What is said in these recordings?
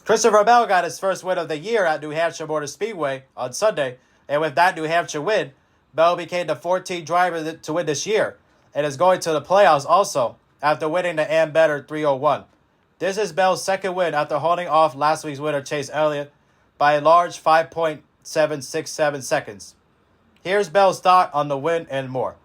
Christopher Bell got his first win of the year at New Hampshire Motor Speedway on Sunday, and with that New Hampshire win, Bell became the 14th driver to win this year, and is going to the playoffs also after winning the Ambetter 301. This is Bell's second win after holding off last week's winner Chase Elliott by a large 5.767 seconds. Here's Bell's thought on the win and more.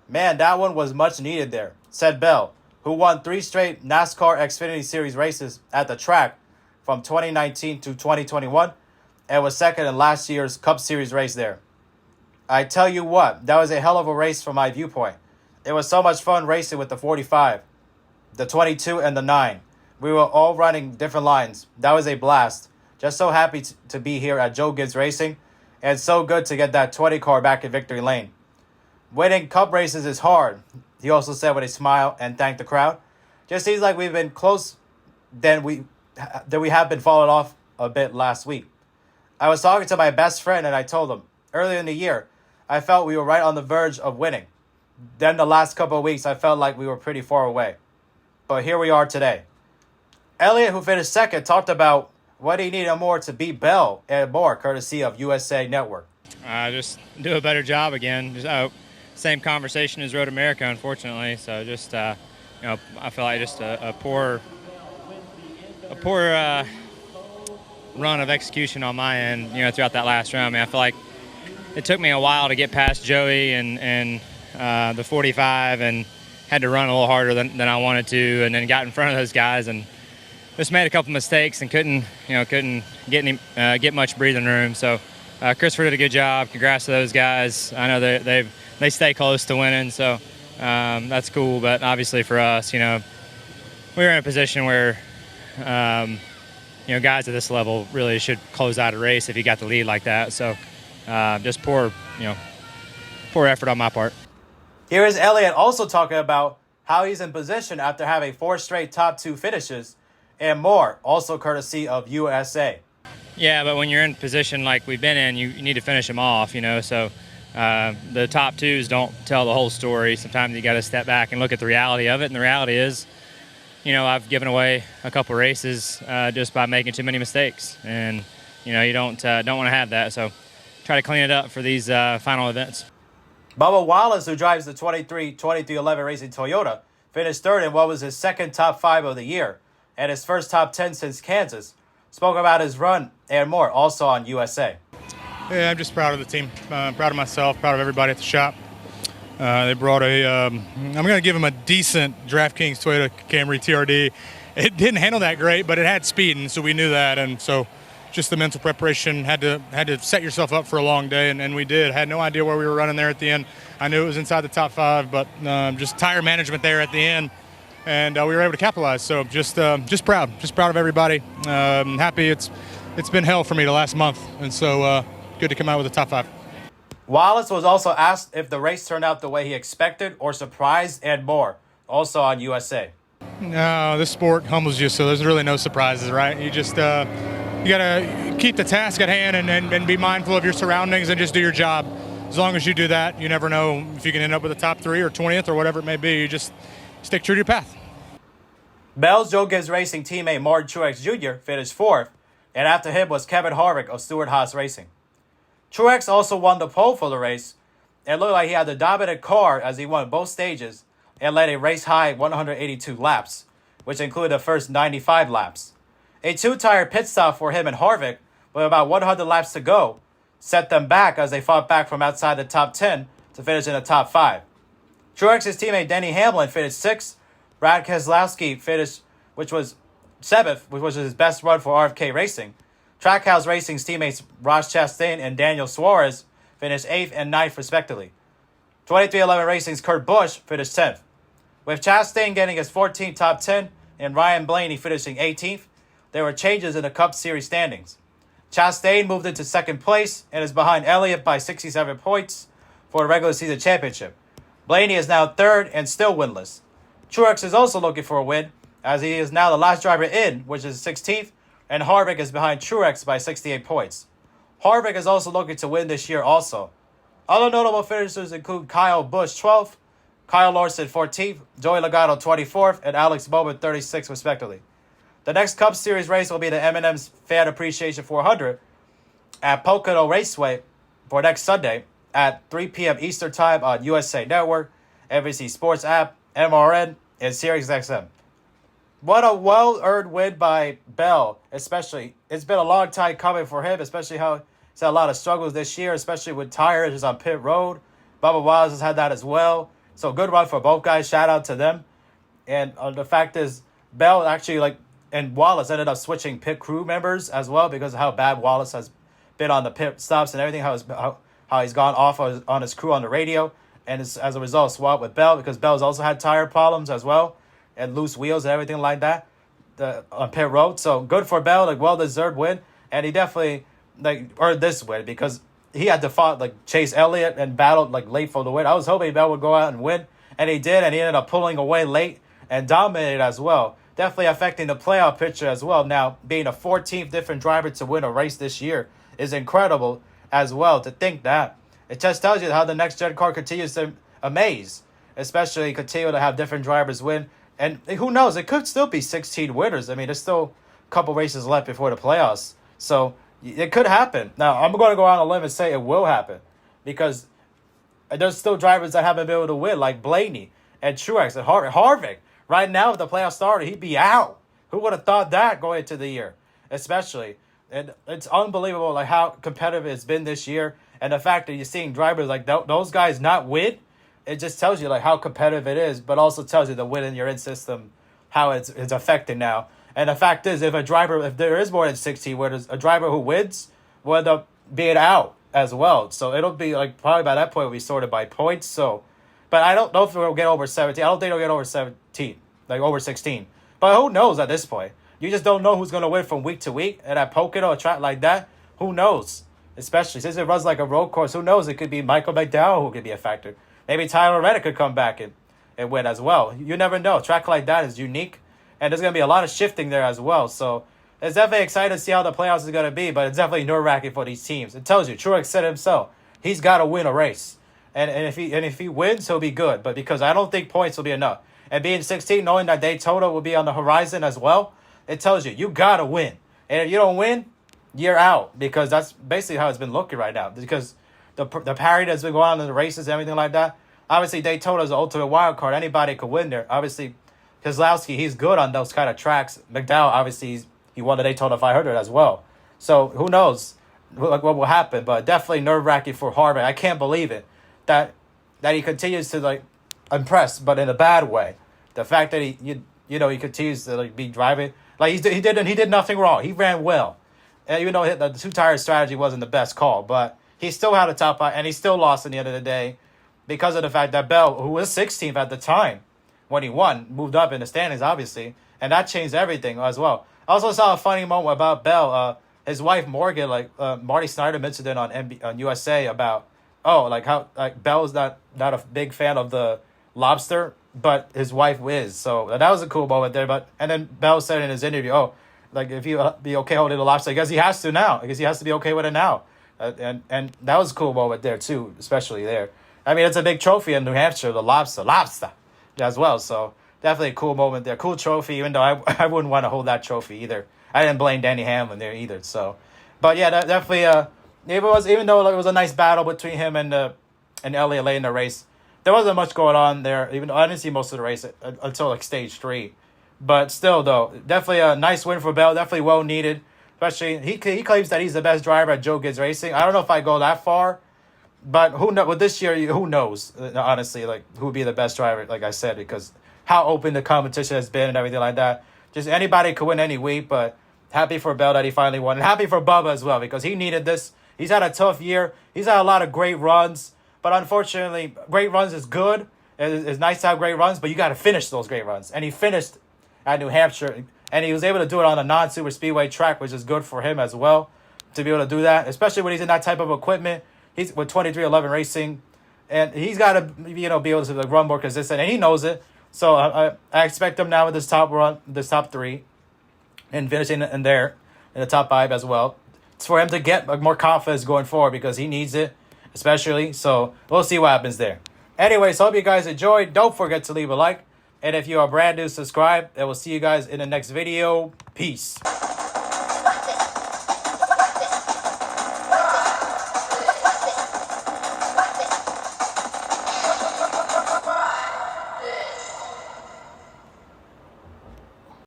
"Man, that one was much needed there," said Bell, who won 3 straight NASCAR Xfinity Series races at the track from 2019 to 2021 and was second in last year's Cup Series race there. "I tell you what, that was a hell of a race from my viewpoint. It was so much fun racing with the 45, the 22, and the 9. We were all running different lines. That was a blast. Just so happy to be here at Joe Gibbs Racing, and so good to get that 20 car back in victory lane. Winning Cup races is hard," he also said with a smile and thanked the crowd. "Just seems like we've been close than we have been falling off a bit last week. I was talking to my best friend and I told him, earlier in the year, I felt we were right on the verge of winning. Then the last couple of weeks, I felt like we were pretty far away. But here we are today." Elliott, who finished second, talked about what he needed more to beat Bell and more, courtesy of USA Network. Just do a better job again. Same conversation as Road America, unfortunately. So just, I feel like just a poor run of execution on my end, throughout that last round. I mean, I feel like it took me a while to get past Joey and the 45, and had to run a little harder than I wanted to, and then got in front of those guys and just made a couple mistakes and couldn't get much breathing room. So Christopher did a good job. Congrats to those guys. I know they stay close to winning, so that's cool. But obviously for us, we were in a position where guys at this level really should close out a race if you got the lead like that. So just poor effort on my part. Here is Elliott also talking about how he's in position after having 4 straight top 2 finishes and more, also courtesy of USA. Yeah, but when you're in a position like we've been in, you need to finish them off, So the top 2s don't tell the whole story. Sometimes you got to step back and look at the reality of it. And the reality is, I've given away a couple races just by making too many mistakes. And, you don't want to have that. So try to clean it up for these final events. Bubba Wallace, who drives the 2311 Racing Toyota, finished third in what was his second top 5 of the year and his first top 10 since Kansas. Spoke about his run and more, also on USA. Yeah, I'm just proud of the team, proud of myself, proud of everybody at the shop. They brought I'm going to give them a decent DraftKings Toyota Camry TRD. It didn't handle that great, but it had speed, and so we knew that. And so just the mental preparation, had to set yourself up for a long day, and we did. Had no idea where we were running there at the end. I knew it was inside the top 5, but just tire management there at the end, and we were able to capitalize. So just proud of everybody. Happy. It's been hell for me the last month, and so good to come out with a top 5. Wallace was also asked if the race turned out the way he expected or surprised and more, also on USA. No, this sport humbles you, so there's really no surprises, right? You just you got to keep the task at hand and be mindful of your surroundings and just do your job. As long as you do that, you never know if you can end up with a top 3 or 20th or whatever it may be. You just stick true to your path. Bell's Joe Gibbs Racing teammate Martin Truex Jr. finished 4th, and after him was Kevin Harvick of Stewart-Haas Racing. Truex also won the pole for the race, and looked like he had the dominant car as he won both stages and led a race-high 182 laps, which included the first 95 laps. A 2-tire pit stop for him and Harvick, with about 100 laps to go, set them back as they fought back from outside the top 10 to finish in the top 5. Truex's teammate Denny Hamlin finished 6th. Brad Keselowski finished, which was 7th, which was his best run for RFK Racing. Trackhouse Racing's teammates Ross Chastain and Daniel Suarez finished 8th and 9th respectively. 2311 Racing's Kurt Busch finished 10th. With Chastain getting his 14th top 10 and Ryan Blaney finishing 18th, there were changes in the Cup Series standings. Chastain moved into 2nd place and is behind Elliott by 67 points for the regular season championship. Blaney is now 3rd and still winless. Truex is also looking for a win, as he is now the last driver in, which is 16th, and Harvick is behind Truex by 68 points. Harvick is also looking to win this year also. Other notable finishers include Kyle Busch 12th, Kyle Larson 14th, Joey Logano 24th, and Alex Bowman 36th respectively. The next Cup Series race will be the M&M's Fan Appreciation 400 at Pocono Raceway for next Sunday at 3 p.m. Eastern Time on USA Network, NBC Sports app, MRN, and SiriusXM. What a well-earned win by Bell, especially. It's been a long time coming for him, especially how he's had a lot of struggles this year, especially with tires. He's on pit road. Bubba Wallace has had that as well. So good run for both guys. Shout out to them. And the fact is, Bell actually, and Wallace ended up switching pit crew members as well because of how bad Wallace has been on the pit stops and everything, how he's gone off on his crew on the radio. And as a result, swapped with Bell because Bell's also had tire problems as well and loose wheels and everything like that on pit road. So good for Bell, well-deserved win. And he definitely earned this win because he had to fight Chase Elliott and battled late for the win. I was hoping Bell would go out and win, and he did, and he ended up pulling away late and dominated as well. Definitely affecting the playoff picture as well. Now, being a 14th different driver to win a race this year is incredible as well. To think that, it just tells you how the next gen car continues to amaze, especially continue to have different drivers win. And who knows, it could still be 16 winners. I mean, there's still a couple races left before the playoffs. So it could happen. Now, I'm going to go out on a limb and say it will happen because there's still drivers that haven't been able to win, like Blaney and Truex and Harvick. Right now, if the playoffs started, he'd be out. Who would have thought that going into the year, especially? And it's unbelievable how competitive it's been this year. And the fact that you're seeing drivers those guys not win, it just tells you how competitive it is, but also tells you the win in your in system, how it's affected now. And the fact is, if there is more than 16 winners, a driver who wins will end up being out as well. So it'll be probably by that point we'll be sorted by points. So, but I don't know if we'll get over 17. I don't think it'll get over 17, over 16. But who knows at this point? You just don't know who's going to win from week to week. And at Pocono, a track like that, who knows? Especially since it runs like a road course, who knows? It could be Michael McDowell who could be a factor. Maybe Tyler Reddick could come back and win as well. You never know. A track like that is unique. And there's going to be a lot of shifting there as well. So it's definitely exciting to see how the playoffs is going to be. But it's definitely nerve-wracking for these teams. It tells you, Truex said himself, he's got to win a race. And if he wins, he'll be good. But because I don't think points will be enough. And being 16, knowing that Daytona will be on the horizon as well, it tells you got to win. And if you don't win, you're out. Because that's basically how it's been looking right now. Because the parity that's been going on in the races and everything like that, obviously Daytona is the ultimate wild card. Anybody could win there. Obviously, Keselowski, he's good on those kind of tracks. McDowell, obviously, he won the Daytona 500 as well. So who knows what will happen. But definitely nerve-wracking for Harvick. I can't believe it that he continues to impress, but in a bad way. The fact that he continues to be driving he did nothing wrong. He ran well, and even though the two-tire strategy wasn't the best call, but he still had a top five, and he still lost in the end of the day because of the fact that Bell, who was 16th at the time when he won, moved up in the standings, obviously, and that changed everything as well. I also saw a funny moment about Bell. His wife Morgan, Marty Snyder mentioned it on USA about how Bell's not a big fan of the lobster, but his wife is. So that was a cool moment there. And then Bell said in his interview, if you be okay holding the lobster, I guess he has to now. I guess he has to be okay with it now. And that was a cool moment there too, especially there. I mean, it's a big trophy in New Hampshire, the lobster as well. So definitely a cool moment there. Cool trophy, even though I wouldn't want to hold that trophy either. I didn't blame Danny Hamlin there either. So, but yeah, that definitely even though it was a nice battle between him and Elliott late in the race, there wasn't much going on there. Even though I didn't see most of the race until stage 3. But still, though, definitely a nice win for Bell. Definitely well needed. Especially, he claims that he's the best driver at Joe Gibbs Racing. I don't know if I go that far, but who knows? With this year, who knows? Honestly, who would be the best driver? Like I said, because how open the competition has been and everything like that. Just anybody could win any week. But happy for Bell that he finally won, and happy for Bubba as well because he needed this. He's had a tough year. He's had a lot of great runs, but unfortunately, great runs is good. It's nice to have great runs, but you got to finish those great runs. And he finished at New Hampshire, and he was able to do it on a non-super speedway track, which is good for him as well to be able to do that, especially when he's in that type of equipment. He's with 2311 Racing, and he's got to be able to run more consistent, and he knows it. So I expect him now with this top 3, and finishing in there in the top 5 as well. It's for him to get more confidence going forward because he needs it, especially. So we'll see what happens there. Anyways, hope you guys enjoyed. Don't forget to leave a like. And if you are brand new, subscribe. And we'll see you guys in the next video. Peace.